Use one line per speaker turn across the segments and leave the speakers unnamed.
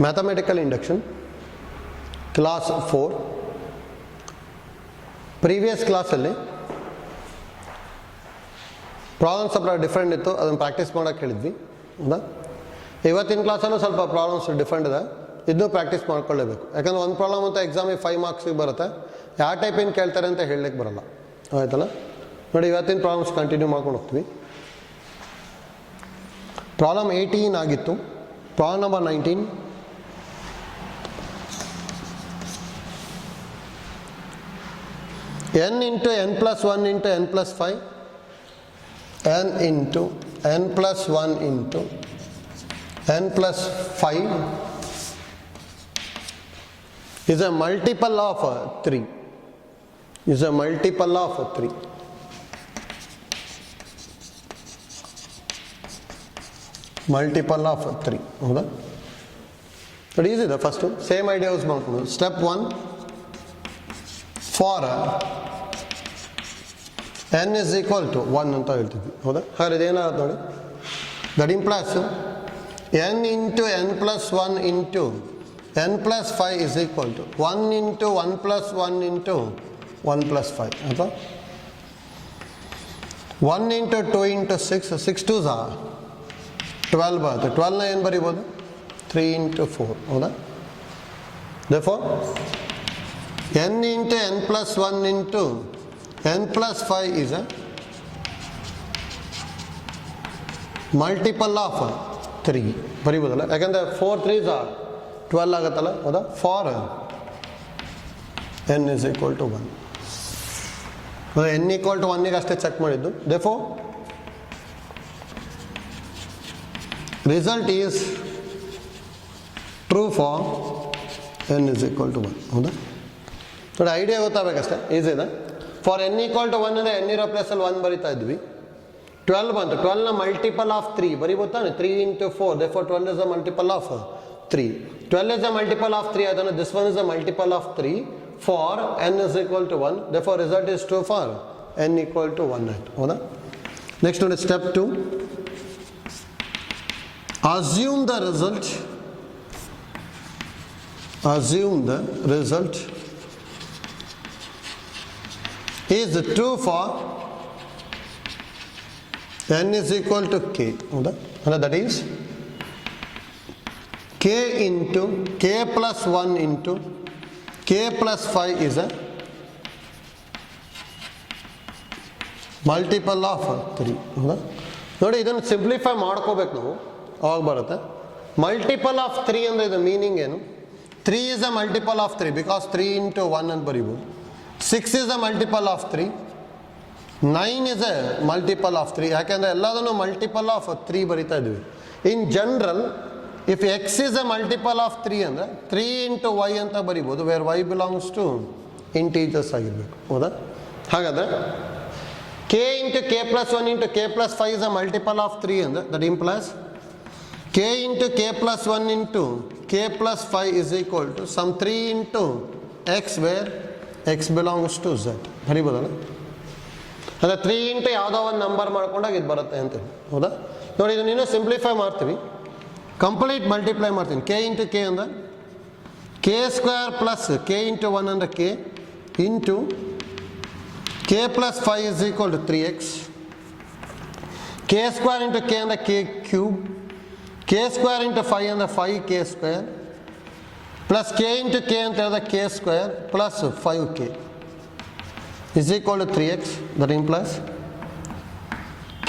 Mathematical induction class 4. Previous ಕ್ಲಾಸಲ್ಲಿ problems ಸ್ವಲ್ಪ different ಇತ್ತು, ಅದನ್ನು ಪ್ರಾಕ್ಟೀಸ್ ಮಾಡೋಕ್ಕೆ ಹೇಳಿದ್ವಿ ಹೌದಾ. ಇವತ್ತಿನ ಕ್ಲಾಸಲ್ಲೂ ಸ್ವಲ್ಪ ಪ್ರಾಬ್ಲಮ್ಸ್ ಡಿಫ್ರೆಂಟ್ ಇದೆ, ಇದನ್ನು ಪ್ರಾಕ್ಟೀಸ್ ಮಾಡ್ಕೊಳ್ಳೇಬೇಕು. ಯಾಕಂದರೆ ಒಂದು ಪ್ರಾಬ್ಲಮ್ ಅಂತ ಎಕ್ಸಾಮಿಗೆ 5 ಮಾರ್ಕ್ಸಿಗೆ ಬರುತ್ತೆ, ಯಾವ ಟೈಪಿನ ಕೇಳ್ತಾರೆ ಅಂತ ಹೇಳಲಿಕ್ಕೆ ಬರಲ್ಲ ಆಯ್ತಲ್ಲ. ನೋಡಿ ಇವತ್ತಿನ ಪ್ರಾಬ್ಲಮ್ಸ್ ಕಂಟಿನ್ಯೂ ಮಾಡ್ಕೊಂಡು ಹೋಗ್ತೀವಿ. ಪ್ರಾಬ್ಲಮ್ 18 ಆಗಿತ್ತು. Problem number 19. n into n plus 1 into n plus 5, n into n plus 1 into n plus 5 is a multiple of 3. Is a multiple of 3. Multiple of 3 ಹೌದಾ. ನೋಡಿ ಈಸಿ ಇದೆ. ಫಸ್ಟು ಸೇಮ್ ಐಡಿಯಾ ಯೂಸ್ ಮಾಡ್ಕೊಂಡು step 1 for n is equal to 1 ಅಂತ ಹೇಳ್ತಿದ್ವಿ ಹೌದಾ. ಹಾಗಾದ್ರೆ ಇದೇನಾಗುತ್ತೆ ನೋಡಿ, that implies n into n plus 1 into n plus 5 is equal to 1 into 1 plus 1 into 1 plus 5 ಅಥವಾ 1 into 2 into 6, 6 2s are 12 ಬರುತ್ತೆ. 12ನ ಏನು ಬರೀಬೋದು, 3 into 4 ಹೌದಾ. therefore n into n plus 1 into n plus 5 is a multiple of 3 ಬರೀಬೋದಲ್ಲ, ಯಾಕಂದರೆ 4 3s are 12 ಆಗುತ್ತಲ್ಲ ಹೌದಾ. For n is equal to 1 n equal to 1ಗೆ ಅಷ್ಟೇ check ಮಾಡಿದ್ದು. therefore result is true for n is equal to 1 ಹೌದಾ. ನೋಡಿ idea ಗೊತ್ತಾಗಬೇಕಷ್ಟೇ, easy ಇದೆ. For n equal to 1 ಅಂದರೆ n ಇರೋ ಪ್ಲೇಸಲ್ಲಿ 1 ಬರಿತಾ ಇದ್ವಿ. 12 ಬಂತು, 12ನ multiple of 3 ಬರಿಬೋತಾನೆ, 3 into 4, therefore 12 is a multiple of 3. 12 is a multiple of 3 ಅದನ್ನು this one is a multiple of 3 for n is equal to 1, therefore result is true for n equal to 1 ಆಯಿತು ಹೌದಾ. Next ನೋಡಿ step 2, assume the result is true for n is equal to k ಹೌದಾ. ಅಂದರೆ that is k into k plus 1 into k plus 5 is a multiple of 3 ಹೌದಾ. ನೋಡಿ ಇದನ್ನು simplify ಮಾಡ್ಕೋಬೇಕು ನಾವು, ಅವಾಗ ಬರುತ್ತೆ. ಮಲ್ಟಿಪಲ್ ಆಫ್ 3 ಅಂದರೆ ಇದು ಮೀನಿಂಗ್ ಏನು, 3 is a multiple of 3 because 3 into 1 ಅಂತ ಬರೀಬೋದು. 6 is a multiple of 3, 9 is a multiple of 3, ಯಾಕೆಂದರೆ ಎಲ್ಲದನ್ನು ಮಲ್ಟಿಪಲ್ ಆಫ್ 3 ಬರಿತಾ ಇದ್ವಿ. In general if x is a multiple of 3 ಅಂದರೆ 3 into y ಅಂತ ಬರಿಬೋದು, where y belongs to integers ಆಗಿರಬೇಕು ಹೌದಾ. ಹಾಗಾದರೆ k into k plus 1 into k plus 5 is a multiple of 3 ಅಂದರೆ that implies k into k plus 1 into k plus 5 is equal to some 3 into x where x belongs to z ಬರಿಬೋದಲ್ಲ. ಅಂದರೆ 3 into ಯಾವುದೋ ಒಂದು number ಮಾಡ್ಕೊಂಡಾಗ ಇದು ಬರುತ್ತೆ ಅಂತ ಹೌದಾ. ನೋಡಿ ಇದು ನೀನು ಸಿಂಪ್ಲಿಫೈ ಮಾಡ್ತೀವಿ, ಕಂಪ್ಲೀಟ್ ಮಲ್ಟಿಪ್ಲೈ ಮಾಡ್ತೀನಿ. k into k ಅಂದರೆ k square plus k into 1 ಅಂದರೆ k into k plus 5 is equal to 3x, k square into k ಅಂದರೆ k cube, k square into 5 ಅಂದರೆ 5k square plus k into k ಅಂತ ಹೇಳಿದ್ರೆ k square plus 5k is equal to 3x. that implies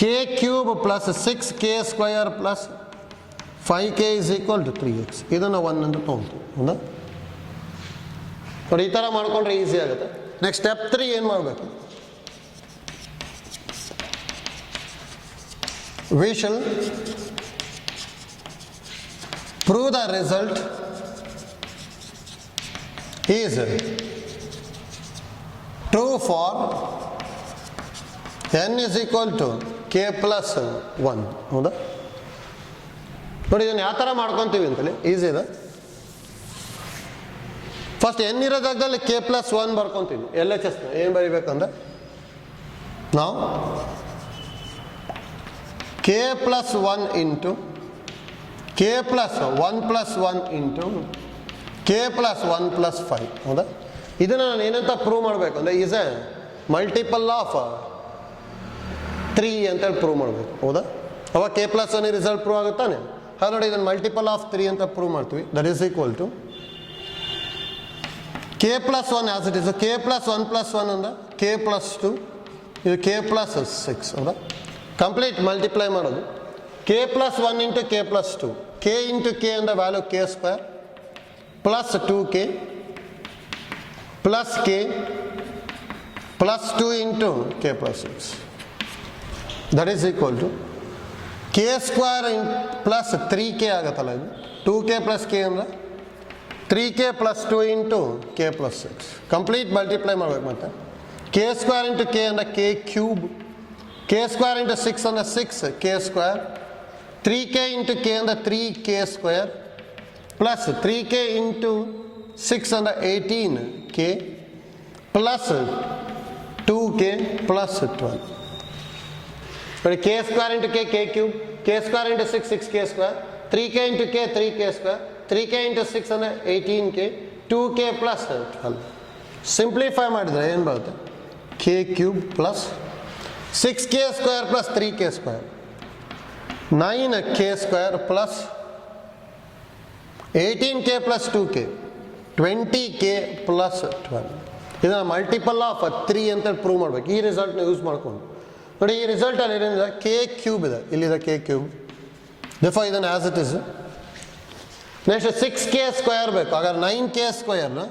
k cube plus 6k square plus 5k is equal to 3x. ಇದನ್ನು 1 ಅಂತ ತೊಗೊಳ್ತೀವಿ ಹೌದಾ. ನೋಡಿ ಈ ಥರ ಮಾಡ್ಕೊಂಡ್ರೆ ಈಸಿ ಆಗುತ್ತೆ. ನೆಕ್ಸ್ಟ್ ಸ್ಟೆಪ್ 3 ಏನು ಮಾಡಬೇಕು, we shall prove the result is true for n is equal to k plus 1 ಹೌದಾ. ನೋಡಿ ಇದನ್ನು ಯಾವ ಥರ ಮಾಡ್ಕೊತೀವಿ ಅಂತೇಳಿ ಈಸಿ ಇದೆ. ಫಸ್ಟ್ n ಇರೋ ಜಾಗದಲ್ಲಿ k plus 1 ಬರ್ಕೊತೀವಿ. LHS ಏನು ಬರೀಬೇಕಂದ್ರೆ ನಾವು k plus 1 into K plus 1 plus 1 into K plus 1 plus 5 ಹೌದಾ. ಇದನ್ನು ನಾನು ಏನಂತ ಪ್ರೂವ್ ಮಾಡಬೇಕು ಅಂದರೆ ಈಸ್ ಎ ಮಲ್ಟಿಪಲ್ ಆಫ್ 3 ಅಂತೇಳಿ ಪ್ರೂವ್ ಮಾಡಬೇಕು ಹೌದಾ. ಅವಾಗ ಕೆ ಪ್ಲಸ್ 1 ರಿಸಲ್ಟ್ ಪ್ರೂವ್ ಆಗುತ್ತಾನೆ. ಹಾಗೆ ನೋಡಿ ಇದನ್ನು ಮಲ್ಟಿಪಲ್ ಆಫ್ 3 ಅಂತ ಪ್ರೂವ್ ಮಾಡ್ತೀವಿ. That is equal to K plus 1 as it is. K plus 1 plus 1 ಅಂದ್ರೆ ಕೆ ಪ್ಲಸ್ 2, ಇದು ಕೆ ಪ್ಲಸ್ 6 ಹೌದಾ. ಕಂಪ್ಲೀಟ್ ಮಲ್ಟಿಪ್ಲೈ ಮಾಡೋದು K plus 1 into K plus 2. K into K ಅಂದರೆ value K square plus 2k plus K plus 2 into K plus 6. That is equal to K square plus 3k ಆಗುತ್ತಲ್ಲ ಇದು. 2k plus K ಅಂದರೆ 3k plus 2 into K plus 6. Complete multiply ಮಾಡ್ಬೇಕು. ಮತ್ತೆ K square into K ಅಂದರೆ K cube, K square into 6 ಅಂದರೆ 6 K square, 3k into K ಅಂದರೆ 3k square plus 3k into 6 ಅಂದರೆ 18k plus 2k plus 12. ನೋಡಿ K square into K cube, K square into 6 6k square, 3k into K 3k square, 3k into 6 ಅಂದರೆ 18k, 2k plus 12. Simplify ಮಾಡಿದರೆ ಏನು ಬರುತ್ತೆ? K cube plus 6k square plus 3k square, 9k square plus 18k plus 2k, 20k plus 12. ಇದನ್ನು multiple of 3 ಅಂತ prove ಮಾಡಬೇಕು. ಈ ರಿಸಲ್ಟ್ನ use ಮಾಡ್ಕೊಂಡು ನೋಡಿ, ಈ ರಿಸಲ್ಟಲ್ಲಿ ಏನಿದೆ ಕೆ ಕ್ಯೂಬ್ ಇದೆ, ಇಲ್ಲಿದೆ ಕೆ ಕ್ಯೂಬ್. ದಿಫೋ ಇದನ್ನು as it is. Next 6k square ಬೇಕು. ಹಾಗಾದ್ರೆ 9k ಸ್ಕ್ವೇರ್ನ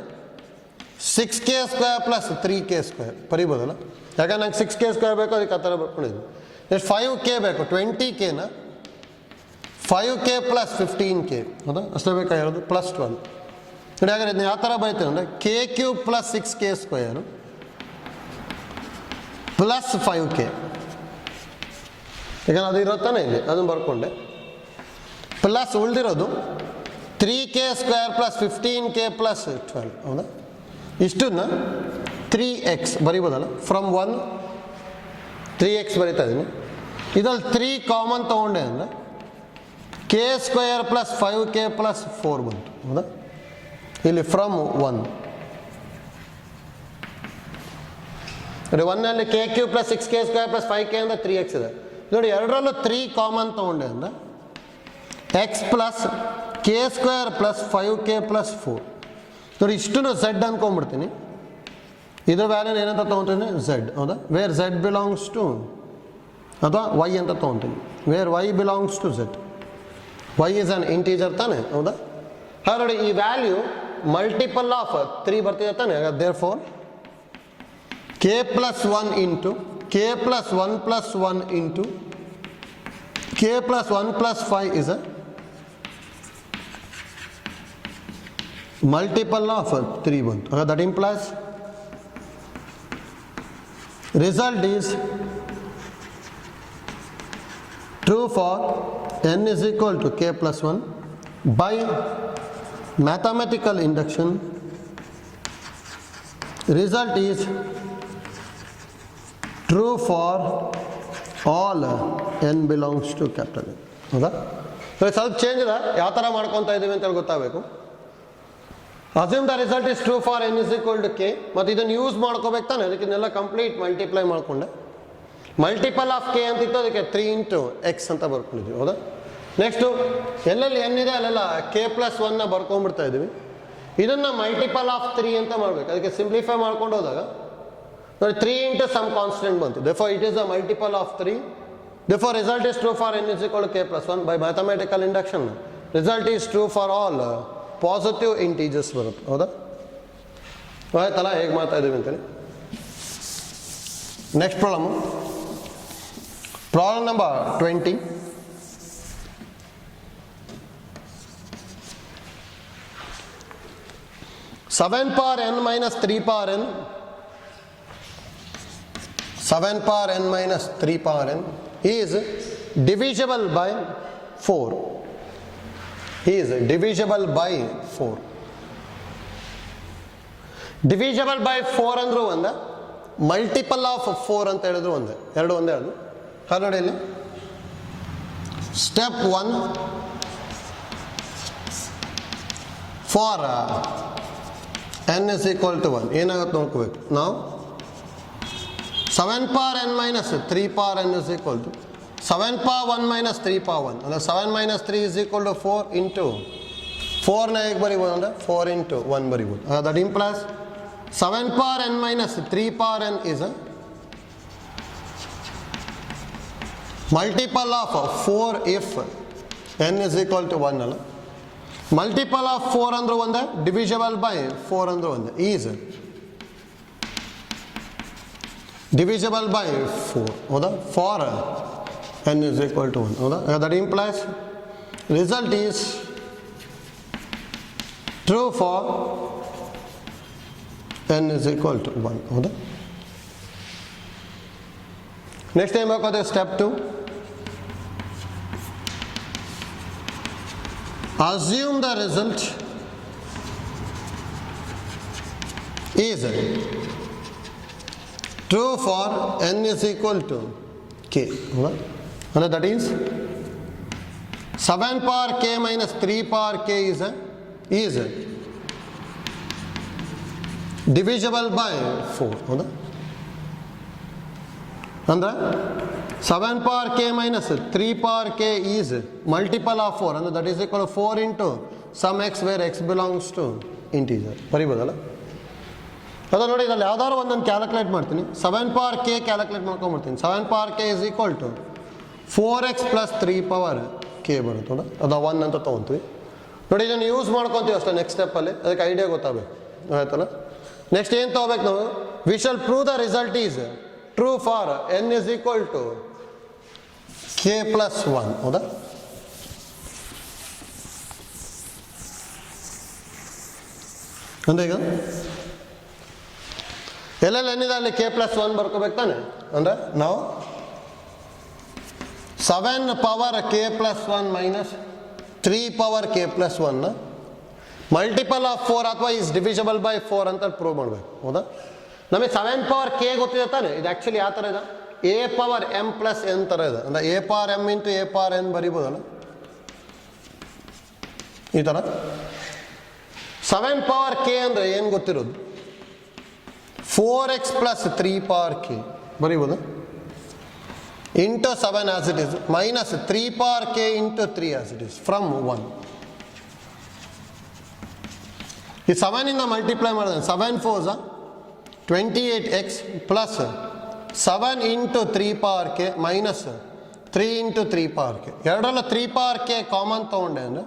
6k square plus 3k square ಬರಿಬೋದಲ್ಲ. ಯಾಕಂದ್ರೆ ನಂಗೆ 6k ಸ್ಕ್ವೇರ್ ಬೇಕು, ಅದಕ್ಕೆ ಆ ಥರ ಬರ್ಕೊಂಡಿದ್ವಿ. ನೆಕ್ಸ್ಟ್ 5k ಬೇಕು, 20kನ 5k ಪ್ಲಸ್ 15k ಹೌದಾ, ಅಷ್ಟೇ ಬೇಕಾಗಿರೋದು ಪ್ಲಸ್ 12. ನೋಡಿ ಹಾಗಾದ್ರೆ ಇದನ್ನ ಯಾವ ಥರ ಬರೀತೀನಿ ಅಂದರೆ K cube plus 6k square plus 5k. ಈಗ ಅದು ಇರುತ್ತಾನೆ ಇಲ್ಲಿ, ಅದನ್ನು ಬರ್ಕೊಂಡೆ. ಪ್ಲಸ್ ಉಳಿದಿರೋದು 3k square plus 15k plus 12 ಹೌದಾ. ಇಷ್ಟನ್ನ 3x ಬರಿಬೋದಲ್ಲ. ಫ್ರಮ್ 1 3x ಬರಿತಾ ಇದ್ದೀನಿ. ಇದರಲ್ಲಿ 3 ಕಾಮನ್ ತೊಗೊಂಡೆ ಅಂದರೆ K square plus 5k plus 4 ಬಂತು ಹೌದಾ. ಇಲ್ಲಿ ಫ್ರಮ್ 1 ನೋಡಿ, 1ನಲ್ಲಿ K cube plus 6k square plus 5k ಅಂದರೆ 3x ಇದೆ. ನೋಡಿ ಎರಡರಲ್ಲೂ 3 ಕಾಮನ್ ತೊಗೊಂಡೆ ಅಂದರೆ X plus K square plus 5k plus 4. ನೋಡಿ ಇಷ್ಟು ಝೆಡ್ ಅಂದ್ಕೊಂಡ್ಬಿಡ್ತೀನಿ. ಇದ್ರ ವ್ಯಾಲ್ಯೂನ ಏನಂತ ತೊಗೊತೀನಿ? ಝೆಡ್ ಹೌದಾ. ವೇರ್ ಝೆಡ್ ಬಿಲಾಂಗ್ಸ್ ಟು ಅಥವಾ ವೈ ಅಂತ ತೊಗೊತೀನಿ. Where Y belongs to Z. Y is an integer ತಾನೆ ಹೌದಾ. ಹಾಗೆ ನೋಡಿ ಈ ವ್ಯಾಲ್ಯೂ ಮಲ್ಟಿಪಲ್ ಆಫ್ 3 ಬರ್ತಿದೆ ತಾನೆ. Therefore K plus 1 into K plus 1 plus 1 into K plus 1 plus 5 is a multiple of 3 ಬಂತು. that implies result is true for n is equal to k plus 1 by mathematical induction. Result is true for all n belongs to capital N ಹೌದಾ. ಸ್ವಲ್ಪ change ಇದೆ, ಯಾವ ಥರ ಮಾಡ್ಕೊತಾ ಇದ್ದೀವಿ ಅಂತೇಳಿ ಗೊತ್ತಾಗಬೇಕು. Assume the result is true for n is equal to K. ಮತ್ತು ಇದನ್ನು ಯೂಸ್ ಮಾಡ್ಕೋಬೇಕು ತಾನೆ, ಅದಕ್ಕೆಲ್ಲ ಕಂಪ್ಲೀಟ್ ಮಲ್ಟಿಪ್ಲೈ ಮಾಡಿಕೊಂಡೆ. ಮಲ್ಟಿಪಲ್ ಆಫ್ ಕೆ ಅಂತಿತ್ತು, ಅದಕ್ಕೆ 3 ಇಂಟು ಎಕ್ಸ್ ಅಂತ ಬರ್ಕೊಂಡಿದ್ವಿ ಹೌದಾ. ನೆಕ್ಸ್ಟು ಎಲ್ಲೆಲ್ಲಿ n ಇದೆ ಅಲ್ಲೆಲ್ಲ ಕೆ ಪ್ಲಸ್ 1ನ ಬರ್ಕೊಂಡ್ಬಿಡ್ತಾ ಇದ್ದೀವಿ. ಇದನ್ನು ಮಲ್ಟಿಪಲ್ ಆಫ್ 3 ಅಂತ ಮಾಡಬೇಕು. ಅದಕ್ಕೆ ಸಿಂಪ್ಲಿಫೈ ಮಾಡ್ಕೊಂಡು ಹೋದಾಗ ನೋಡಿ 3 ಇಂಟು ಸಮ್ ಕಾನ್ಸ್ಟೆಂಟ್ ಬಂತು. Therefore it is a multiple of 3. Therefore result is true for n is equal to K plus 1 by mathematical induction. Result is true for all positive integers ಬರುತ್ತೆ ಹೌದಾ. ಆಯ್ತಲ್ಲ ಹೇಗೆ ಮಾಡ್ತಾ ಇದ್ದೀವಿ ಅಂತೇಳಿ. Next problem number 20. Seven power n minus 3 power n, 7 power n minus 3 power n is divisible by 4. is divisible by 4. divisible by 4 ಅಂದ್ರೂ ಒಂದೇ, multiple of 4 ಅಂತ ಹೇಳಿದ್ರು ಒಂದೇ, ಎರಡು ಒಂದೇ ಅದು. ಹಾಗೆ ನೋಡಿ ಇಲ್ಲಿ step 1 for n is equal to 1 ಏನಾಗುತ್ತೆ ನೋಡ್ಕೋಬೇಕು ನಾವು 7 power n minus 3 power n is equal to 7 power 1 minus 3 power 1 ಅಂದರೆ 7 minus 3 is equal to 4 into 4 ನ ಹೇಗೆ ಬರಿಬೋದು ಅಂದರೆ 4 into 1 ಬರಿಬೋದು. That implies 7 power n minus 3 power n is a multiple of 4 if n is equal to 1 ಅಲ್ಲ. Multiple of 4 ಅಂದ್ರೆ ಒಂದೇ, ಡಿವಿಷಬಲ್ by 4 ಅಂದ್ರೆ ಒಂದೇ. ಈಸ್ ಡಿವಿಷಬಲ್ ಬೈ 4 ಹೌದಾ for n is equal to 1 ಹೌದಾ. That implies result is true for n is equal to 1 ಹೌದಾ. Next ಏನು ಬೇಕಾದ್ರೆ step 2. Assume the result is true for n is equal to k. And that is 7 power k minus 3 power k is divisible by 4. ಅಂದರೆ 7 power k minus 3 power k is multiple of 4 ಅಂದರೆ that is equal to 4 into some x where x belongs to integer ಬರಿಬೋದಲ್ಲ. ಅದು ನೋಡಿ ಇದರಲ್ಲಿ ಯಾವ್ದಾದ್ರು ಒಂದನ್ನು calculate ಮಾಡ್ತೀನಿ. 7 power k calculate ಮಾಡ್ಕೊಂಡ್ಬಿಡ್ತೀನಿ. 7 power k is equal to 4x plus 3 power k ಬರುತ್ತೆ. ಅದು 1 ಅಂತ ತೊಗೊತೀವಿ. ನೋಡಿ ಇದನ್ನು ಯೂಸ್ ಮಾಡ್ಕೊತೀವಿ ಅಷ್ಟೇ ನೆಕ್ಸ್ಟ್ ಸ್ಟೆಪ್ಪಲ್ಲಿ. ಅದಕ್ಕೆ ಐಡಿಯಾ ಗೊತ್ತಾಗಬೇಕು ಆಯ್ತಲ್ಲ. ನೆಕ್ಸ್ಟ್ ಏನು ತೊಗೋಬೇಕು ನಾವು, we shall prove the result is true for n is equal to k plus 1 ಹೌದಾ. ಅಂದ್ರೆ ಈಗ ಎಲ್ಲೆಲ್ಲಿ ಏನಿದೆ ಅಲ್ಲಿ k plus 1 ಬರ್ಕೋಬೇಕು ತಾನೆ. ಅಂದ್ರೆ ನಾವು 7 power k plus 1 minus 3 power k plus 1 multiple of 4 ಅಥವಾ ಈಸ್ ಡಿವಿಷಬಲ್ ಬೈ 4 ಅಂತ ಪ್ರೂವ್ ಮಾಡಬೇಕು ಹೌದಾ. ನಮಗೆ 7 power k ಗೊತ್ತಿದೆ ತಾನೆ. ಇದು ಆ್ಯಕ್ಚುಲಿ ಯಾವ ಥರ ಇದೆ, a power m plus n ಥರ ಇದೆ. ಅಂದರೆ a power m into a power n ಬರಿಬೋದಲ್ಲ ಈ ಥರ. 7 power k ಅಂದರೆ ಏನು ಗೊತ್ತಿರೋದು, 4x plus 3 power k ಬರಿಬೋದು into 7 as it is minus 3 power k into 3 as it is from 1. ಈ 7 ಇಂದ ಮಲ್ಟಿಪ್ಲೈ ಮಾಡಿದ್ರೆ 7 4s 28x plus 7 into 3 power k minus 3 into 3 power k. ಎರಡರಲ್ಲ 3 power k common ತೊಗೊಂಡೆ ಅಂದರೆ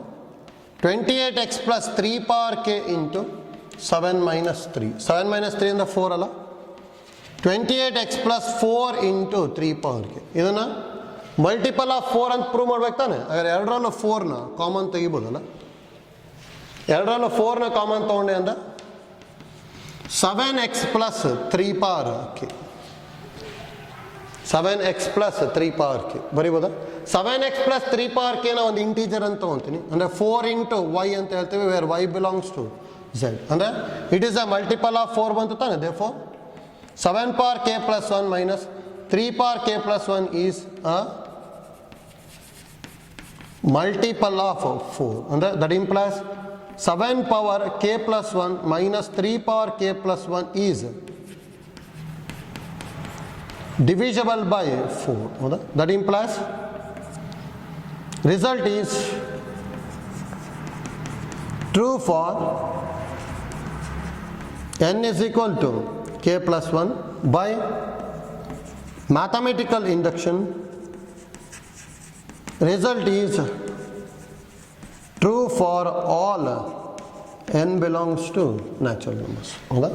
28x plus 3 power k into 7 minus 3. 7 minus 3 ಇಂದ 4 ಅಲ್ಲ, 28x plus 4 into 3 power k. ಇದನ್ನು multiple of 4 ಅಂತ prove ಮಾಡ್ಬೇಕು ತಾನೆ. ಹಾಗಾದ್ರೆ ಎರಡರಲ್ಲೂ 4ನ ಕಾಮನ್ ತೆಗಿಬೋದಲ್ಲ. ಎರಡರಲ್ಲೂ 4ನ ಕಾಮನ್ ತೊಗೊಂಡೆ ಅಂದ್ರೆ 7x plus 3 power k. 7x plus 3 power k ಬರಿಬೋದಾ. 7x plus 3 power k ನ ಒಂದು ಇಂಟೀಜರ್ ಅಂತ ತೊಗೊತೀನಿ. ಅಂದರೆ 4 into y ಅಂತ ಹೇಳ್ತೀವಿ, where y belongs to z. ಅಂದರೆ it is a multiple of 4 ಬಂತು ತಾನೆ. Therefore 7 power k plus 1 minus 3 power k plus 1 is a multiple of 4. ಅಂದರೆ that implies 7 power k plus 1 minus 3 power k plus 1 is divisible by 4 ಹೌದಾ. That implies result is true for n is equal to k plus 1 by mathematical induction. Result is true for all n belongs to natural numbers ಹೌದಾ.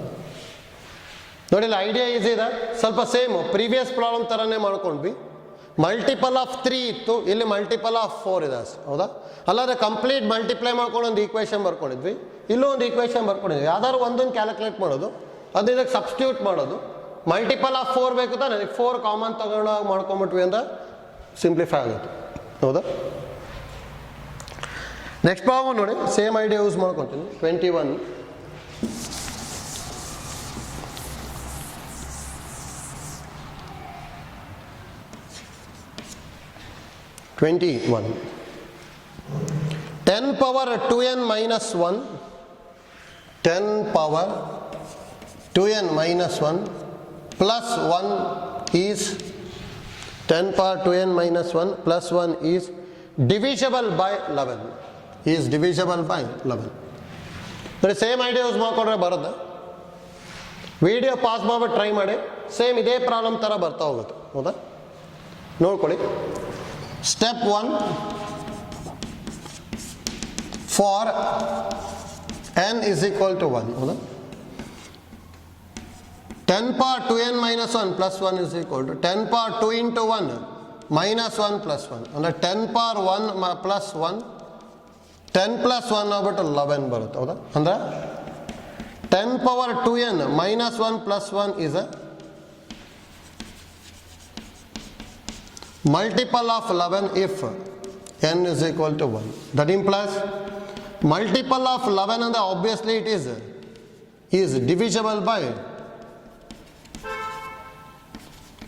ನೋಡಿ ಇಲ್ಲಿ idea easy ಇದೆ, ಸ್ವಲ್ಪ same previous problem ಥರನೇ ಮಾಡ್ಕೊಂಡ್ವಿ. Multiple of 3 ಇತ್ತು, ಇಲ್ಲಿ multiple of 4 ಇದೆ ಹೌದಾ. ಅಲ್ಲಾದ್ರೆ ಕಂಪ್ಲೀಟ್ ಮಲ್ಟಿಪ್ಲೈ ಮಾಡ್ಕೊಂಡು ಒಂದು ಈಕ್ವೇಷನ್ ಬರ್ಕೊಂಡಿದ್ವಿ, ಇಲ್ಲೂ ಒಂದು ಈಕ್ವೇಷನ್ ಬರ್ಕೊಂಡಿದ್ವಿ. ಯಾವ್ದಾದ್ರು ಒಂದನ್ನು ಕ್ಯಾಲ್ಕುಲೇಟ್ ಮಾಡೋದು, ಅದು ಇದಕ್ಕೆ ಸಬ್ಸ್ಟಿಟ್ಯೂಟ್ ಮಾಡೋದು. ಮಲ್ಟಿಪಲ್ ಆಫ್ 4 ಬೇಕು ತಾನೆ, 4 ಕಾಮನ್ ತಗೊಂಡಾಗ ಮಾಡ್ಕೊಂಬಿಟ್ವಿ ಅಂದ್ರೆ ಸಿಂಪ್ಲಿಫೈ ಆಗುತ್ತೆ ಹೌದಾ. ನೆಕ್ಸ್ಟ್ ಪ್ರಾಬ್ಲಮ್ ನೋಡಿ, ಸೇಮ್ ಐಡಿಯಾ ಯೂಸ್ ಮಾಡ್ಕೊತೀನಿ. 21 10 power 2n minus 1 10 power 2n minus 1 plus 1 is 10 power 2n minus 1 plus 1 is divisible by 11. Is divisible by 11. ಅಂದರೆ ಸೇಮ್ ಐಡಿಯಾ ಯೂಸ್ ಮಾಡಿಕೊಂಡ್ರೆ ಬರುತ್ತೆ. ವಿಡಿಯೋ ಪಾಸ್ ಮಾಡ್ಬಿಟ್ಟು ಟ್ರೈ ಮಾಡಿ, ಸೇಮ್ ಇದೇ ಪ್ರಾಬ್ಲಮ್ ಥರ ಬರ್ತಾ ಹೋಗುತ್ತೆ. ಹೌದಾ? ನೋಡ್ಕೊಳ್ಳಿ. Step 1 for n is equal to 1. ಹೌದಾ? 10 power 2n minus 1 plus 1 is equal to 10 power 2 into 1 minus 1 plus 1. ಅಂದರೆ 10 power 1 plus 1, 10 plus 1 ಆಗ್ಬಿಟ್ಟು 11 ಬರುತ್ತೆ. ಹೌದಾ? ಅಂದರೆ 10 power 2n minus 1 plus 1 is a multiple of 11 if n is equal to 1. That implies multiple of 11 and obviously it is divisible by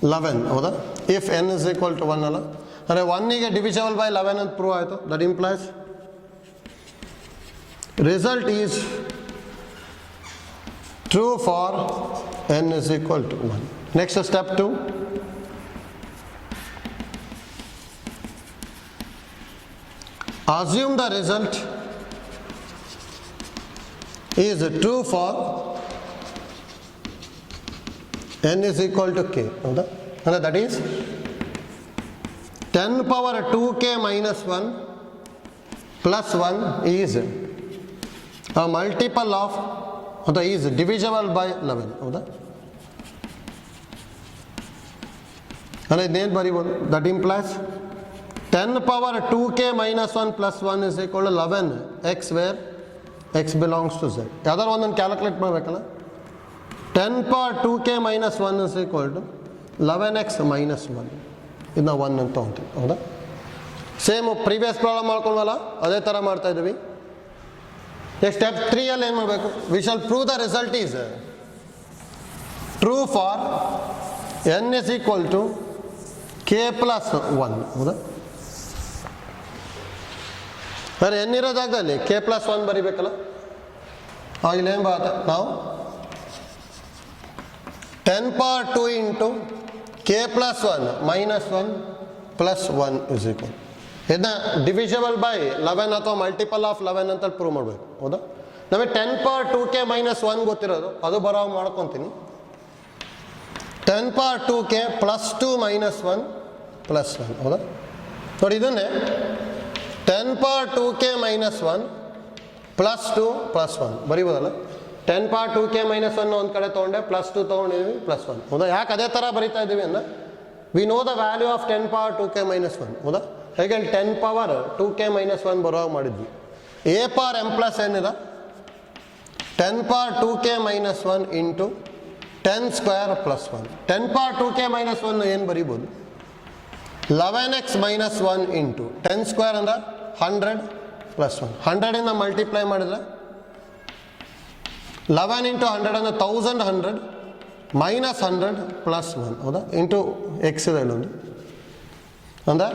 11. ಹೌದಾ? if n is equal to 1 ಅಲ್ಲ, ಅಂದರೆ 1 ಗೆ divisible by 11 ಅಂತ prove ಆಯಿತು. that implies result is true for n is equal to 1. Next step 2. Assume the result is true for n is equal to k. And that is 10 power 2k minus 1 plus 1 is a multiple of is divisible by 11. ಹೌದಾ? ಅಂದರೆ ಇದೇನು ಬರೀಬೋದು? That implies 10 power 2k minus 1 plus 1 is equal to 11 x where x belongs to z. ಯಾವ್ದಾರು ಒಂದನ್ನು calculate ಮಾಡಬೇಕಲ್ಲ. 10 power 2k minus 1 is equal to 11x minus 1. ಇದನ್ನ 1 ಅಂತ ತೊಗೊತೀವಿ. ಹೌದಾ? ಸೇಮ್ ಪ್ರೀವಿಯಸ್ ಪ್ರಾಬ್ಲಮ್ ಮಾಡ್ಕೊಂಡ್ವಲ್ಲ ಅದೇ ಥರ ಮಾಡ್ತಾ ಇದ್ದೀವಿ. ನೆಕ್ಸ್ಟ್ ಸ್ಟೆಪ್ 3 ಅಲ್ಲಿ ಏನು ಮಾಡಬೇಕು? We shall prove the result is true for n is equal to k plus 1. ಹೌದಾ? ಅಂದರೆ n ಇರೋ ಜಾಗದಲ್ಲಿ k plus 1 ಬರೀಬೇಕಲ್ಲ. ಇಲ್ಲಿ ಏನು ಬರುತ್ತೆ? ನಾವು 10 power 2 into k plus 1 minus 1 plus 1 is equal. ಇದನ್ನ ಡಿವಿಷಬಲ್ ಬೈ 11 ಅಥವಾ ಮಲ್ಟಿಪಲ್ ಆಫ್ 11 ಅಂತ ಪ್ರೂವ್ ಮಾಡಬೇಕು. ಹೌದಾ? ನಮಗೆ 10 power 2k minus 1 ಗೊತ್ತಿರೋದು, ಅದು ಬರೋ ಮಾಡ್ಕೊತೀನಿ. 10 power 2k plus 2 minus 1 plus 1. ಹೌದಾ? ನೋಡಿ ಇದನ್ನೇ 10 power 2k minus 1 plus 2 plus 1 ಬರೀಬೋದಲ್ಲ. 10 power 2k minus 1 ಒಂದು ಕಡೆ ತೊಗೊಂಡೆ, ಪ್ಲಸ್ 2 ತೊಗೊಂಡಿದ್ದೀವಿ, ಪ್ಲಸ್ 1. ಹೌದಾ? ಯಾಕೆ ಅದೇ ಥರ ಬರೀತಾ ಇದ್ದೀವಿ ಅಂದರೆ we know the value of 10 power 2k minus 1. ಹೌದಾ? ಹೇಗೆ 10 power 2k minus 1 ಬರುವಾಗ ಮಾಡಿದ್ವಿ. a power m plus n ಇದೆ 10 power 2k minus 1 into 10 square plus 1. 10 power 2k minus 1 ಏನು ಬರೀಬೋದು? 11x minus 1 into 10 square ಅಂದರೆ 100 plus 1. 100 ಇಂದ ಮಲ್ಟಿಪ್ಲೈ ಮಾಡಿದ್ರೆ 11 into 100 ಅಂದರೆ 1100 minus 100 plus 1. ಹೌದಾ? ಇಂಟು ಎಕ್ಸ್ ಇದೆ ಇಲ್ಲೊಂದು, ಅಂದರೆ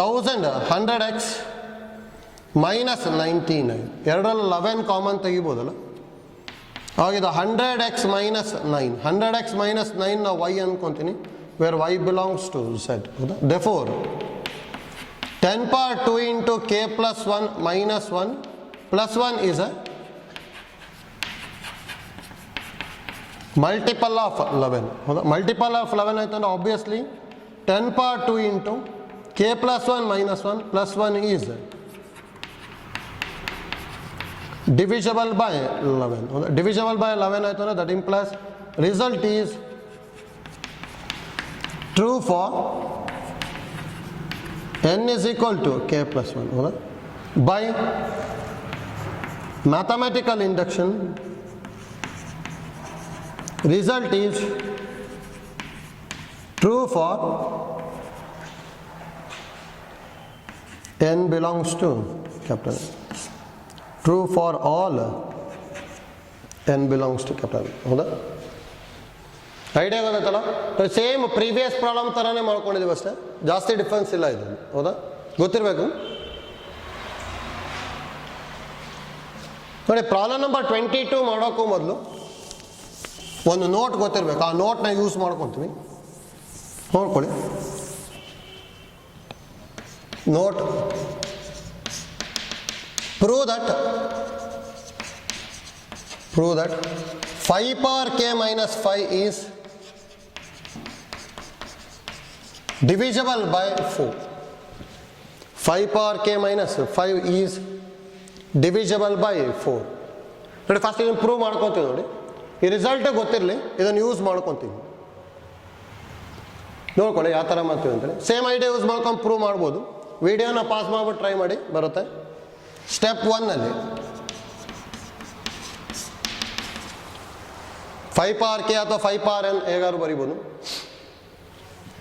1100x ಮೈನಸ್ 99. ಎರಡರಲ್ಲಿ 11 ಕಾಮನ್ ತೆಗಿಬೋದಲ್ಲ. ಆಗಿದೆ 100x ಮೈನಸ್ 9. 100x ಮೈನಸ್ 9 ನಾವು y ಅನ್ಕೊತೀನಿ, where y belongs to z. ಹೌದಾ? therefore 10 power 2 into k plus 1 minus 1 plus 1 is a multiple of 11. ಹೌದಾ? ಮಲ್ಟಿಪಲ್ ಆಫ್ 11 ಆಯ್ತು ಅಂದರೆ obviously 10 power 2 into k plus 1 minus 1 plus 1 is divisible by 11. ಹೌದಾ? divisible by 11 ಆಯ್ತು ಅಂದರೆ that implies result is true for n is equal to k plus 1. ಹೌದಾ? by mathematical induction result is true for n belongs to capital N. True for all n belongs to capital N. ಹೌದಾ? Idea ಗೊತ್ತಲ್ಲ? Same previous problem ಥರನೇ ಮಾಡ್ಕೊಂಡಿದ್ದೀವಿ ಅಷ್ಟೇ, ಜಾಸ್ತಿ difference ಇಲ್ಲ ಇದು. ಹೌದಾ? ಗೊತ್ತಿರಬೇಕು. ನೋಡಿ ಪ್ರಾಬ್ಲಮ್ ನಂಬರ್ 22 ಮಾಡೋಕ್ಕೂ ಮೊದಲು ಒಂದು ನೋಟ್ ಗೊತ್ತಿರಬೇಕು. ಆ ನೋಟ್ನ ಯೂಸ್ ಮಾಡ್ಕೊತೀವಿ. ನೋಡ್ಕೊಳ್ಳಿ, note prove that 5 power k minus 5 is divisible by 4. 5 power k minus 5 is divisible by 4. ನೋಡಿ, ಫಸ್ಟ್ ಇದನ್ನು ಪ್ರೂವ್ ಮಾಡ್ಕೊತೀವಿ. ನೋಡಿ, ಈ ರಿಸಲ್ಟ್ ಗೊತ್ತಿರಲಿ, ಇದನ್ನು ಯೂಸ್ ಮಾಡ್ಕೊತೀವಿ. ನೋಡ್ಕೊಳ್ಳಿ ಯಾವ ಥರ ಮಾಡ್ತೀವಿ ಅಂತೇಳಿ. ಸೇಮ್ ಐಡಿಯಾ ಯೂಸ್ ಮಾಡ್ಕೊಂಡು ಪ್ರೂವ್ ಮಾಡ್ಬೋದು. ವಿಡಿಯೋನ ಪಾಸ್ ಮಾಡ್ಬಿಟ್ಟು ಟ್ರೈ ಮಾಡಿ, ಬರುತ್ತೆ. ಸ್ಟೆಪ್ 1ನಲ್ಲಿ 5 power k ಅಥವಾ 5 power n ಹೇಗಾದ್ರು ಬರಿಬೋದು.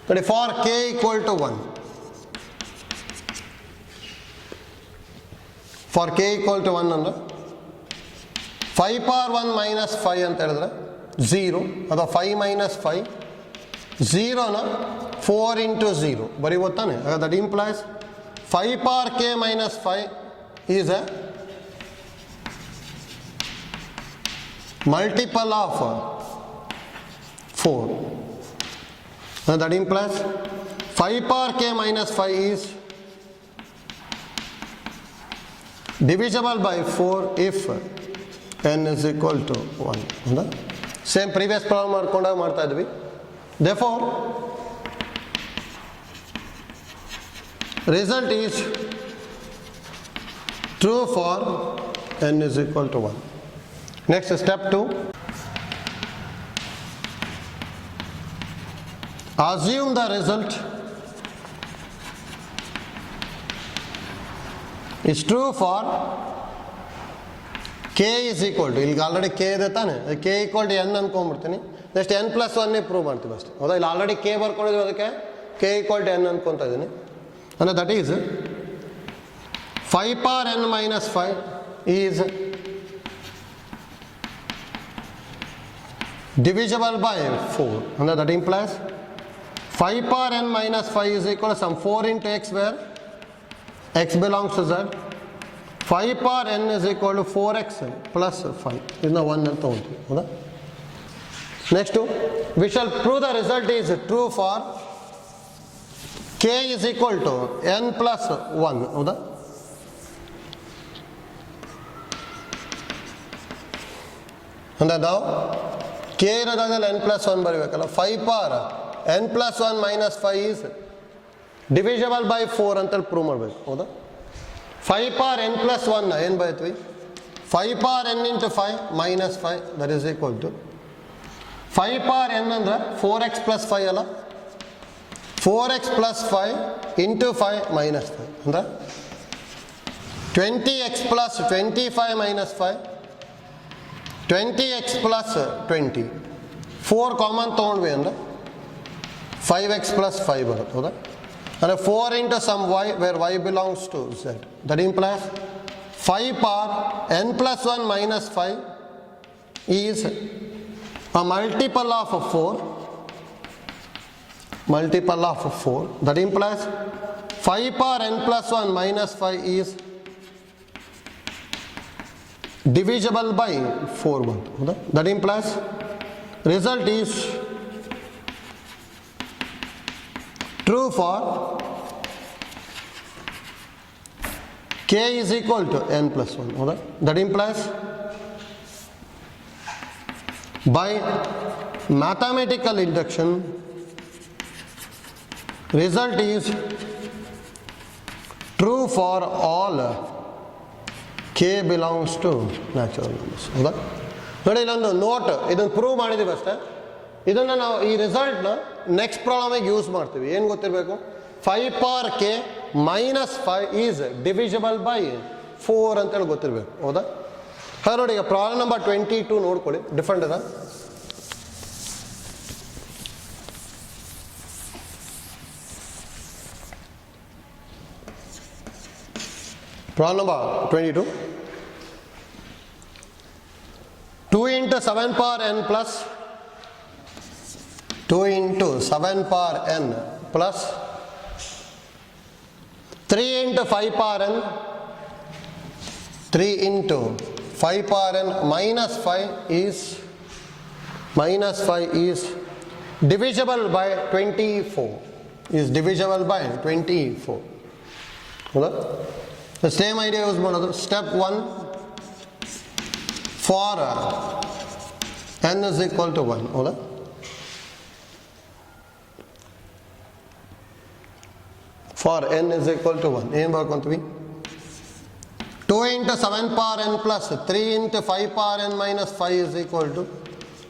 ನೋಡಿ, for k equal to 1, for k equal to 1 ಅಂದ್ರೆ 5 power 1 minus 5 ಅಂತ ಹೇಳಿದ್ರೆ 0, ಅಥವಾ 5 minus 5, 0ನ 4 into 0 ಬರೀಬೋದು ತಾನೆ. That implies 5 power k minus 5 is a multiple of 4. That implies 5 power k minus 5 is divisible by 4 if n is equal to 1. Same previous problem ಮಾಡ್ಕೊಂಡಾಗ ಮಾಡ್ತಾ ಇದ್ವಿ. Therefore, result is true for n is equal to 1. Next, step 2. Assume the result is true for k is equal to, ಇಲ್ಲಿ already k ಇದೆ ತಾನೆ, k equal to n ಅನ್ಕೊಂಡ್ಬಿಡ್ತೀನಿ. Next n plus 1 prove ಮಾಡ್ತೀವಿ ಅಷ್ಟೇ. ಹೌದಾ? ಇಲ್ಲಿ already k ಬರ್ಕೊಂಡಿದ್ವಿ, ಅದಕ್ಕೆ k equal to n ಅನ್ಕೊತಾ ಇದ್ದೀನಿ. ಅಂದರೆ that is 5 power n minus 5 is divisible by 4. And that implies 5 power n minus 5 is equal to some 4 into x, where x belongs to z. 5 power n is equal to 4x plus 5. This is 1 ಅಂತ ತಗೊಂತೀವಿ. Next, we shall prove the result is true for k is equal to n plus 1. ಹೌದಾ? ಅಂದರೆ ನಾವು k ಇರೋದಾಗದಲ್ಲಿ n plus 1 ಬರೀಬೇಕಲ್ಲ. 5 power n plus 1 minus 5 is divisible by 4 ಅಂತೇಳಿ prove ಮಾಡಬೇಕು. ಹೌದಾ? 5 power n plus 1 ಏನು ಬರೀತೀವಿ? 5 power n into 5 minus 5, that is equal to 5 power n ಅಂದರೆ 4x plus 5 ಅಲ್ಲ, 4x plus 5 into 5 minus 5 ಅಂದರೆ 20x plus 25 minus 5, 20x plus 20. 4 common ತೊಗೊಂಡ್ವಿ ಅಂದರೆ 5x plus 5 ಬರುತ್ತೆ. ಹೌದಾ? ಅಂದರೆ 4 into some y where y belongs to z. That implies 5 power n plus 1 minus 5 is a multiple of 4. Multiple of 4. That implies 5 power n plus 1 minus 5 is divisible by 4 ಬಂತು. ಹೌದಾ? That implies result is true for k is equal to n plus 1. ಹೌದಾ? That implies by mathematical induction result is true for all k belongs to natural numbers. ಹೌದಾ? ನೋಡಿ, ಇಲ್ಲೊಂದು note, ಇದನ್ನು prove ಮಾಡಿದ್ದೀವಿ ಅಷ್ಟೇ. ಇದನ್ನು ನಾವು ಈ ರಿಸಲ್ಟ್ನ ನೆಕ್ಸ್ಟ್ ಪ್ರಾಬ್ಲಮಿಗೆ ಯೂಸ್ ಮಾಡ್ತೀವಿ. ಏನು ಗೊತ್ತಿರಬೇಕು? 5 power k minus 5 is divisible by 4 ಅಂತೇಳಿ ಗೊತ್ತಿರಬೇಕು. ಹೌದಾ? ಹಾಗೆ ನೋಡಿ, ಈಗ ಪ್ರಾಬ್ಲಮ್ ನಂಬರ್ 22 ನೋಡ್ಕೊಳ್ಳಿ. ಡಿಫ್ರೆಂಟ್ ಇದೆ. Problem number 22. 2 into 7 power n plus 2 into 7 power n plus 3 into 5 power n, 3 into 5 power n minus 5 is divisible by 24. Is divisible by 24. ಹೌದಾ? The same idea use ಮಾಡೋದು. Step 1 for n is equal to 1. ಹೌದಾ? For n is equal to 1. ಏನು ಬರ್ಕೊಂತೀವಿ? 2 into 7 power n plus 3 into 5 power n minus 5 is equal to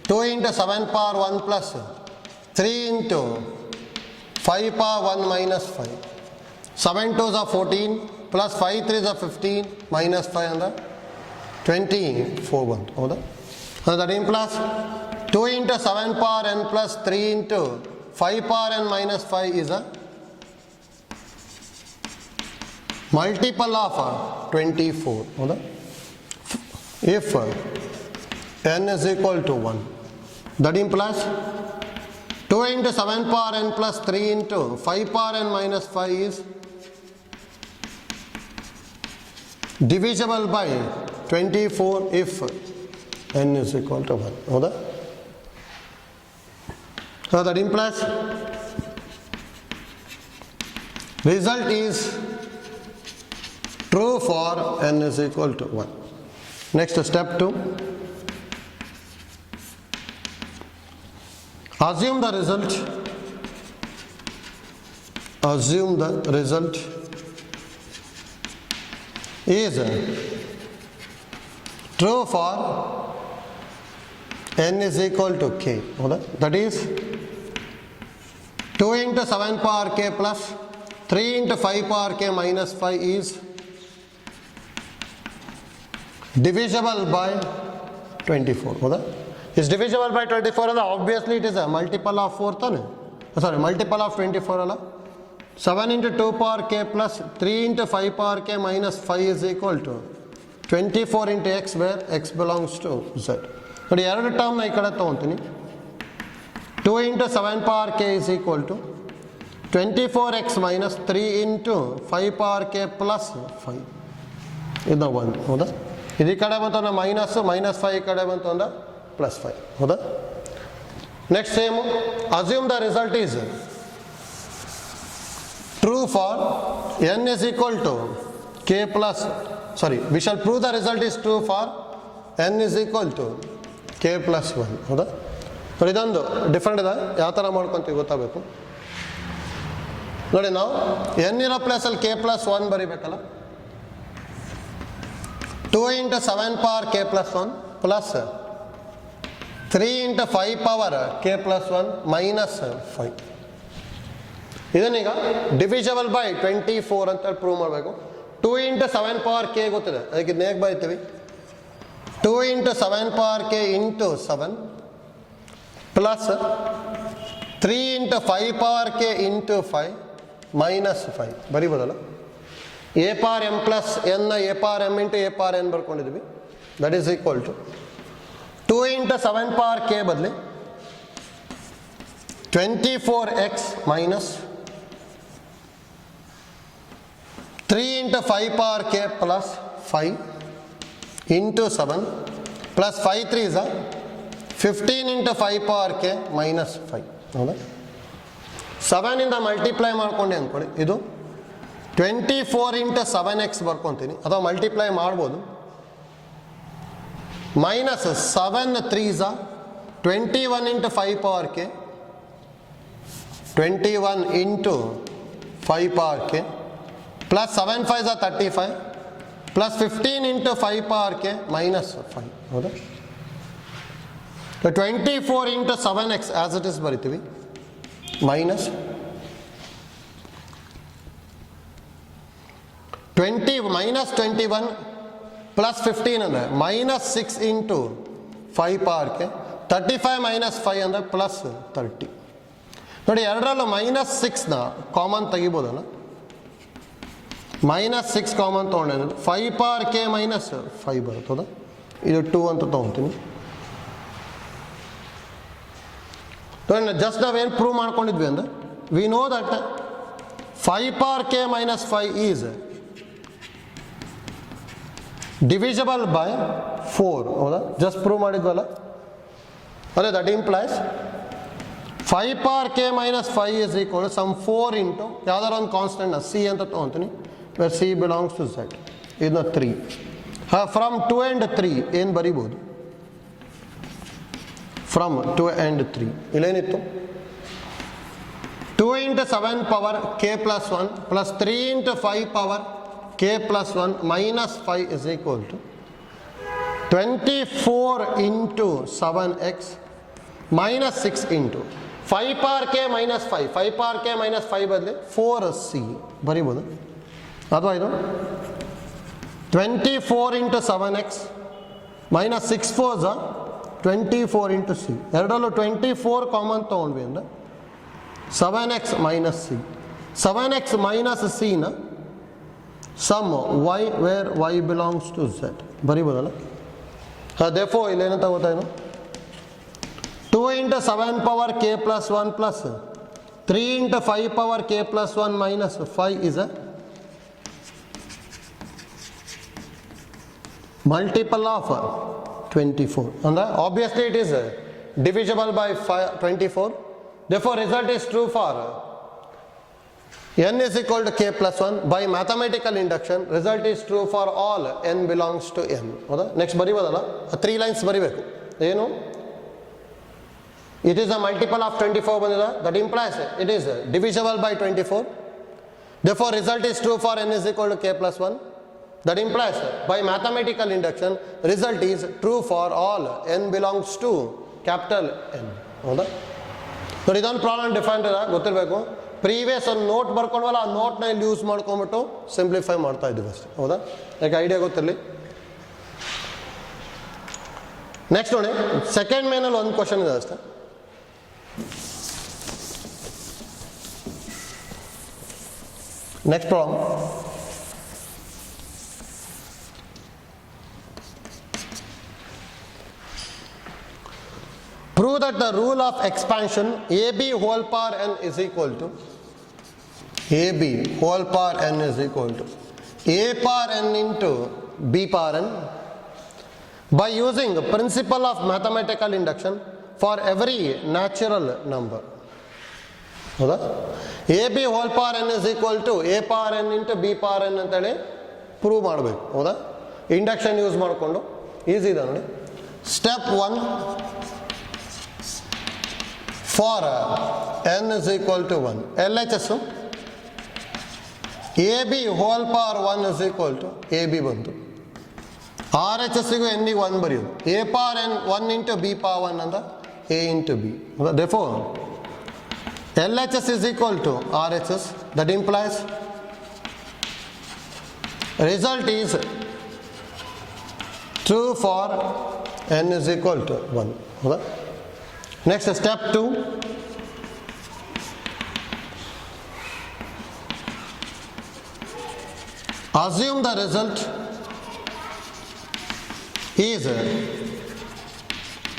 2 into 7 power 1 plus 3 into 5 power 1 minus 5. 7 2s are 14 plus 5 3s are 15 minus 5 under 24 ಬಂತು. ಹೌದಾ? So that implies 2 into 7 power n plus 3 into 5 power n minus 5 is a multiple of 24. ಹೌದಾ? If n is equal to 1, that implies 2 into 7 power n plus 3 into 5 power n minus 5 is divisible by 24 if n is equal to 1. ಹೌದಾ? So that implies result is true for n is equal to 1. Next, step 2. Assume the result is true for n is equal to k. That is 2 into 7 power k plus 3 into 5 power k minus 5 is divisible by 24. ಹೌದಾ? Is divisible by 24 ಅಲ್ಲ? Obviously it is a multiple of 4 ತಾನೆ? Sorry, multiple of 24 ಅಲ್ಲ? 7 into 2 power k plus 3 into 5 power k minus 5 is equal to 24 into x where x belongs to z. ನೋಡಿ, ಎರಡು ಟರ್ಮ್ನ ಈ ಕಡೆ ತೊಗೊತೀನಿ. 2 into 7 power k is equal to 24x minus 3 into 5 power k plus 5. ಇದು 1. ಹೌದಾ? ಇದು ಈ ಕಡೆ ಬಂತು ಅಂದ್ರೆ ಮೈನಸ್ 5 ಈ ಕಡೆ ಬಂತು ಅಂದ್ರೆ ಪ್ಲಸ್ 5. ಹೌದಾ? Next same assume the result is true for n is equal to k plus, we shall prove the result is true for n is equal to k plus 1. ಹೌದಾ? ನೋಡಿ, ಇದೊಂದು ಡಿಫ್ರೆಂಟ್ ಇದೆ. ಯಾವ ಥರ ಮಾಡ್ಕೊಂತೀವಿ ಗೊತ್ತಾಗಬೇಕು. ನೋಡಿ, ನಾವು n ಇರೋ ಪ್ಲೇಸಲ್ಲಿ k plus 1 ಬರೀಬೇಕಲ್ಲ. 2 into 7 power k plus 1 plus 3 into 5 power k plus 1 minus 5. ಇದನ್ನೀಗ ಡಿವಿಷಬಲ್ by 24 ಅಂತ ಪ್ರೂವ್ ಮಾಡಬೇಕು. 2 into 7 power k ಗೊತ್ತಿದೆ, ಅದಕ್ಕೆ ಇದನ್ನ ಹೇಗೆ ಬರೀತೀವಿ? 2 into 7 power k into 7 plus 3 into 5 power k into 5 minus 5 ಬರೀಬೋದಲ್ಲ. a power m plus n ನ a power m into a power n ಬರ್ಕೊಂಡಿದ್ವಿ. That is equal to 2 into 7 power k ಬದಲಿ 24x minus 3 into 5 power k plus 5 into 7 plus 5 3s are 15 into 5 power k minus 5. ಹೌದಾ? 7 ಇಂದ multiply ಮಾಡ್ಕೊಂಡೆ ಅಂದ್ಕೊಳ್ಳಿ, ಇದು 24 into 7x ಬರ್ಕೊತೀನಿ, ಅಥವಾ multiply ಮಾಡ್ಬೋದು. Minus 7 3s are 21 into 5 power k 21 into 5 power k plus 7 5s are 35 plus 15 into 5 power k minus 5. ಹೌದಾ? 24 into 7x as it is ಬರಿತೀವಿ, minus 21 plus 15 ಅಂದರೆ minus 6 into 5 power k 35 minus 5 ಅಂದರೆ plus 30. ನೋಡಿ, ಎರಡರಲ್ಲೂ minus 6ನ common ತೆಗಿಬೋದಲ್ಲ. Minus 6 common ತೊಗೊಂಡೆ 5 power k minus 5 ಬರುತ್ತದ. ಇದು 2 ಅಂತ ತೊಗೊತೀನಿ. ಜಸ್ಟ್ ನಾವೇನು ಪ್ರೂವ್ ಮಾಡ್ಕೊಂಡಿದ್ವಿ ಅಂದ್ರೆ, we know that 5 power k minus 5 is divisible by 4 ಹೌದಾ, ಜಸ್ಟ್ ಪ್ರೂವ್ ಮಾಡಿದ್ವಲ್ಲ. ಅದೇ that implies 5 power K minus 5 is equal some 4 into ಯಾವ್ದಾರ ಒಂದು ಕಾನ್ಸ್ಟೆಂಟ್ ಸಿ ಅಂತ ತೊಗೊತೀನಿ, where C belongs to Z. ಇದನ್ನ 3 ಫ್ರಮ್ 2 and 3 ಏನು ಬರಿಬೋದು, ಫ್ರಮ್ 2 and 3 ಇಲ್ಲೇನಿತ್ತು 2 into 7 power k plus 1 plus 3 into 5 power k plus 1 minus 5 is equal to 24 into 7x minus 6 into 5 power k minus 5 power k minus 5 ಬದಲಿ 4c ಬರಿಬೋದು. ಅಥವಾ ಇದು 24 into 7x minus 6 4s 24 into c. ಎರಡರಲ್ಲೂ 24 common ತೊಗೊಂಡ್ವಿ ಅಂದರೆ 7x minus c. 7x minus c ನ sum y where y belongs to z ಬರಿಬೋದಲ್ಲ. therefore ಇಲ್ಲೇನಂತ ಗೊತ್ತಾಯ್ತು, 2 into 7 power k plus 1 plus 3 into 5 power k plus 1 minus 5 is a multiple of 24. And obviously it is divisible by 24. Therefore result is true for n is equal to k plus 1. By mathematical induction result is true for all n belongs to n. ಹೌದಾ, next ಬರಿಬೋದಲ್ಲ, 3 lines ಬರಿಬೇಕು. ಏನು, it is a multiple of 24 ಬಂದಿದೆ, that implies it is divisible by 24. Therefore result is true for n is equal to k plus 1. That implies by mathematical induction result is true for all n belongs to capital N. ಹೌದಾ, ನೋಡಿ ಇದೊಂದು problem define ಗೊತ್ತಿರಬೇಕು. Previous ಒಂದು note ಬರ್ಕೊಂಡ್ವಲ್ಲ, ಆ ನೋಟ್ನ ಇಲ್ಲಿ use ಮಾಡ್ಕೊಂಬಿಟ್ಟು simplify ಮಾಡ್ತಾ ಇದ್ದೀವಿ ಅಷ್ಟೇ. ಹೌದಾ, ಯಾಕೆ ಐಡಿಯಾ ಗೊತ್ತಿರಲಿ. ನೆಕ್ಸ್ಟ್ ನೋಡಿ, ಸೆಕೆಂಡ್ ಮೇನಲ್ಲಿ ಒಂದು ಕ್ವಶನ್ ಇದೆ ಅಷ್ಟೇ. Next problem, prove that the rule of expansion ab whole power n is equal to ab whole power n is equal to a power n into b power n by using the principle of mathematical induction for every natural number. ಹೌದಾ, ab whole power n is equal to a power n into b power n ಅಂತೇಳಿ prove ಮಾಡಬೇಕು. ಹೌದಾ, induction use ಮಾಡಿಕೊಂಡು easy ಇದೆ ನೋಡಿ. Step 1, for n is equal to 1 LHS ab whole power 1 is equal to ab ಬಂತು. RHS ಗೂ n ಗೆ 1 ಬರೆಯೋದು, a power n 1 into b power 1 ಅಂತ a into b. Therefore LHS is equal to RHS. That implies result is true for n is equal to 1. ಹೌದಾ, next step 2, assume the result is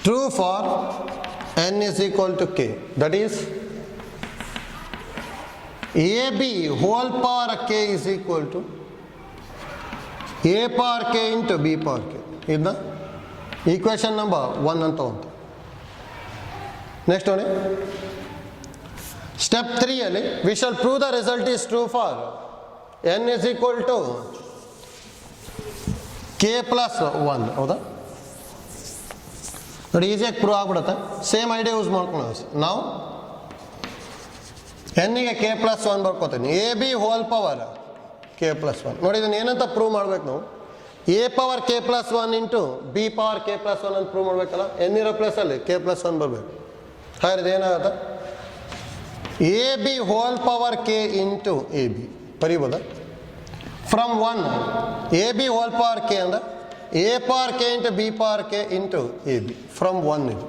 true for n is equal to k. That is ab whole power k is equal to a power k into b power k. ಇದನ್ನ equation number 1 ಅಂತ ಅಂತ. Next ನೋಡಿ, step 3 ಅಲ್ಲಿ we shall prove the result is true for n is equal to k plus 1. ಹೌದಾ, ನೋಡಿ ಈಸಿಯಾಗಿ prove ಆಗ್ಬಿಡುತ್ತೆ. Same idea use ಮಾಡ್ಕೊಳ್ಳೋದು. ನಾವು n ಗೆ k plus 1 ಬರ್ಕೋತೀನಿ, A B whole power k plus 1. ನೋಡಿ ಇದನ್ನು ಏನಂತ ಪ್ರೂವ್ ಮಾಡ್ಬೇಕು ನಾವು, a power k plus 1 into b power k plus 1 ಅಂತ ಪ್ರೂವ್ ಮಾಡ್ಬೇಕಲ್ಲ. n ಇರೋ ಪ್ಲೇಸಲ್ಲಿ k plus 1 ಬರಬೇಕು. ಹಾಗಾದ್ರೆ ಇದೇನಾಗುತ್ತೆ, A B whole power K into A B ಬರೀಬೋದ. From 1 A B whole power K ಅಂದ್ರೆ A power K into B power K into A B from 1 ಇದು.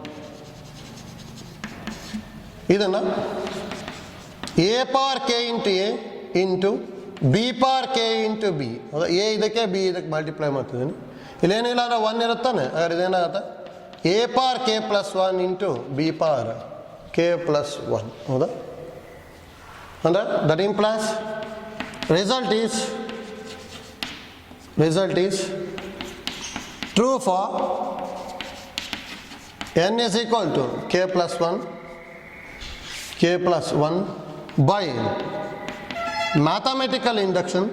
ಇದನ್ನು A power K into A into B power K into B, ಹೌದಾ, A ಇದಕ್ಕೆ B ಇದಕ್ಕೆ multiply ಮಾಡ್ತಿದ್ದೀನಿ. ಇಲ್ಲೇನಿಲ್ಲ ಅಂದರೆ 1 ಇರುತ್ತಾನೆ. ಹಾಗಾದ್ರೆ ಇದೇನಾಗುತ್ತೆ, A power K plus 1 into B power K plus 1. ಹೌದಾ, ಅಂದರೆ that implies result is true for n is equal to k plus 1 by mathematical induction.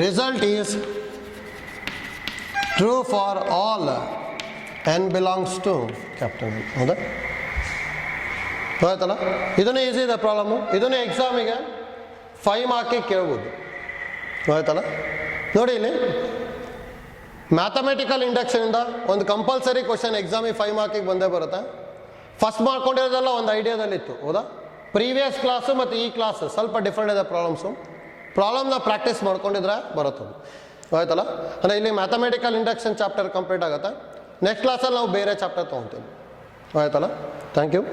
Result is true for all n belongs to capital N. ಹೌದಾ? ಆಯ್ತಲ್ಲ, ಇದನ್ನೇ easy ಇದೆ problem. ಇದನ್ನೇ ಎಕ್ಸಾಮಿಗೆ 5 ಮಾರ್ಕಿಗೆ ಕೇಳ್ಬೋದು. ಆಯ್ತಲ್ಲ, ನೋಡಿ ಇಲ್ಲಿ ಮ್ಯಾಥಮೆಟಿಕಲ್ ಇಂಡಕ್ಷನಿಂದ ಒಂದು ಕಂಪಲ್ಸರಿ ಕ್ವಶನ್ ಎಕ್ಸಾಮಿಗೆ 5 ಮಾರ್ಕಿಗೆ ಬಂದೇ ಬರುತ್ತೆ. ಫಸ್ಟ್ ಮಾಡ್ಕೊಂಡಿರೋದೆಲ್ಲ ಒಂದು ಐಡಿಯಾದಲ್ಲಿತ್ತು. ಹೌದಾ? ಪ್ರೀವಿಯಸ್ ಕ್ಲಾಸು ಮತ್ತು ಈ ಕ್ಲಾಸ್ ಸ್ವಲ್ಪ ಡಿಫ್ರೆಂಟ್ ಇದೆ ಪ್ರಾಬ್ಲಮ್ನ ಪ್ರಾಕ್ಟೀಸ್ ಮಾಡ್ಕೊಂಡಿದ್ರೆ ಬರುತ್ತೆ. ಆಯ್ತಲ್ಲ, ಅಂದರೆ ಇಲ್ಲಿ ಮ್ಯಾಥಮೆಟಿಕಲ್ ಇಂಡಕ್ಷನ್ ಚಾಪ್ಟರ್ ಕಂಪ್ಲೀಟ್ ಆಗುತ್ತೆ. ನೆಕ್ಸ್ಟ್ ಕ್ಲಾಸಲ್ಲಿ ನಾವು ಬೇರೆ ಚಾಪ್ಟರ್ ತೊಗೊತೀವಿ. ಆಯ್ತಲ್ಲ, ಥ್ಯಾಂಕ್ ಯು.